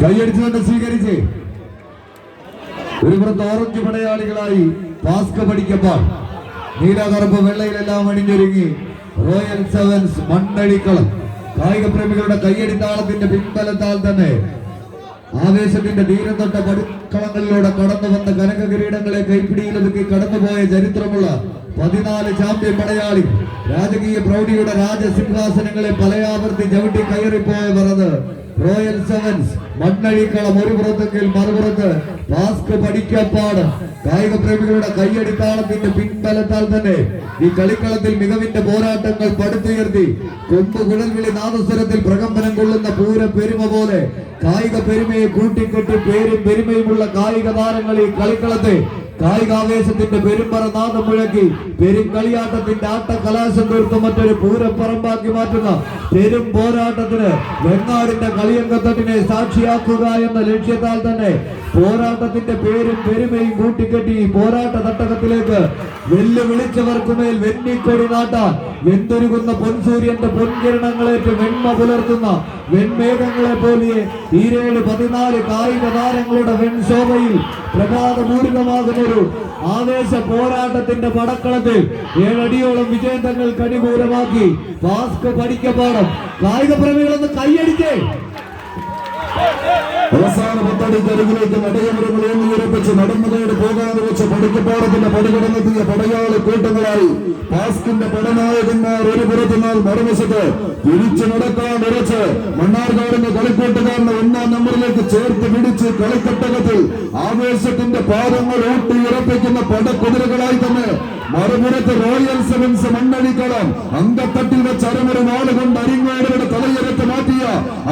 കൈയടിച്ചുകൊണ്ട് സ്വീകരിച്ച് ഒരു പുറത്ത് ഓറഞ്ച് പടയാളികളായി പാസ്ക പഠിക്കപ്പോൾ നീലകറുപ്പ് വെള്ളയിലെല്ലാം അണിഞ്ഞൊരുങ്ങി റോയൽ സെവൻസ് മണ്ണടിക്കളം. കായിക പ്രേമികളുടെ കൈയടിത്താളത്തിന്റെ പിൻബലത്താൽ തന്നെ ആവേശത്തിന്റെ തീരത്തൊട്ട പടുക്കളങ്ങളിലൂടെ കടന്നു വന്ന കനക കിരീടങ്ങളെ കൈപ്പിടിയിലൊതുക്കി കടന്നുപോയ ചരിത്രമുള്ള 14 ചാമ്പ്യൻ പടയാളി രാജകീയ പ്രൗഢിയുടെ രാജസിംഹാസനങ്ങളെ പലയാവർത്തി ചവിട്ടി കയറിപ്പോയവർ അത് റോയൽ സെവൻസ് മണ്ണഴിക്കളം. ഒരു പുറത്തെങ്കിൽ മറുപുറത്ത് പാസ്ക് പഠിക്കപ്പാട്. കായിക പ്രേമികളുടെ കൈയടിത്താളത്തിന്റെ പിൻബലത്താൽ തന്നെ ഈ കളിക്കളത്തിൽ മികവിന്റെ പോരാട്ടങ്ങൾ പടുത്തുയർത്തി കൊമ്പ് കുഴൽവിളി നാദസ്വരത്തിൽ പ്രകമ്പനം കൊള്ളുന്ന പൂര പെരുമ പോലെ കായിക പെരുമയെ കൂട്ടിക്കെട്ടി പേരും പെരുമയുമുള്ള കായിക താരങ്ങൾ ഈ കളിക്കളത്തെ കായികാവേശത്തിന്റെ പെരുമ്പറ നാദം മുഴക്കി പെരും കളിയാട്ടത്തിന്റെ ആട്ട കലാശം തീർത്ത് മറ്റൊരു പൂരപ്പറമ്പാക്കി മാറ്റുന്ന പെരും പോരാട്ടത്തിന് വെങ്ങാടിന്റെ കളിയങ്കത്തട്ടിനെ സാക്ഷിയാക്കുക എന്ന ലക്ഷ്യത്താൽ തന്നെ പോരാട്ടത്തിന്റെ പേരും പെരുമയും കൂട്ടിക്കെട്ടി പോരാട്ട തട്ടകത്തിലേക്ക് വെല്ലുവിളിച്ചവർക്കുമേൽ വെന്നിക്കൊടി നാട്ടാൻ വെന്തൊരുകുന്ന പൊൻസൂര്യന്റെ പൊൻകിരണങ്ങളേറ്റ് വെണ്മ പുലർത്തുന്ന വെൺമേഘങ്ങളെ പോലെ 14 കായിക താരങ്ങളുടെ വെൺശോഭയിൽ പ്രഭാതപൂരിതമാകുന്നൊരു ആവേശ പോരാട്ടത്തിന്റെ പടക്കളത്തിൽ 7 അടിയോളം വിജയങ്ങൾ കണിപൂരമാക്കി പാസ്ക് പഠിക്കപ്പാടം. കായിക പ്രേമികളൊന്ന് കൈയടിക്കേ. അവസാന 10 അടിക്ക് അരികിലേക്ക് നടയമരങ്ങൾ ഉയർപ്പിച്ച് നടന്നതോട് പോകാതെ വെച്ച പഠിക്കപ്പാടത്തിന്റെ പടികടന്നെത്തിയ പടയാളി കൂട്ടങ്ങളായി പാസ്കിന്റെ പടനായകന്മാർ ഒരു പുറത്തുനിന്നാൽ മറുവശത്ത് തിരിച്ചു നടക്കാൻ ഉറച്ച് മണ്ണാർക്കാടിന്റെ കളിക്കൂട്ടുകാരനെ 1-ാം നമ്പറിലേക്ക് ചേർത്ത് പിടിച്ച് കളിക്കട്ടകത്തിൽ ആവേശത്തിന്റെ പാദങ്ങൾ ഊട്ടിയുറപ്പിക്കുന്ന പടക്കുതിരകളായി തന്നെ മറുപുറത്ത് റോയൽ സെവൻസ് മണ്ണടിക്കളം. അങ്കത്തട്ടിൽ വെച്ച് അരമൊരു നാളുകൊണ്ട് അരിങ്ങോടരുടെ തലയെടുത്ത് മാറ്റിയ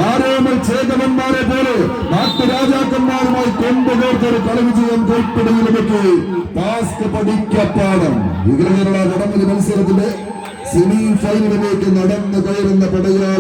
ആരോമൽ ചേകവന്മാരെ പോലെ നാട്ടുരാജാക്കന്മാരുമായി കൊണ്ടുപോർത്തൊരു കളിവിജയം കൈപ്പിടിയിലുമൊക്കെ പാസ്ക് പഠിക്കപ്പാടം. കേരള വടംവലി മത്സരത്തിന്റെ സെമി ഫൈനലിലേക്ക് നടന്നു കയറുന്ന പടയാളി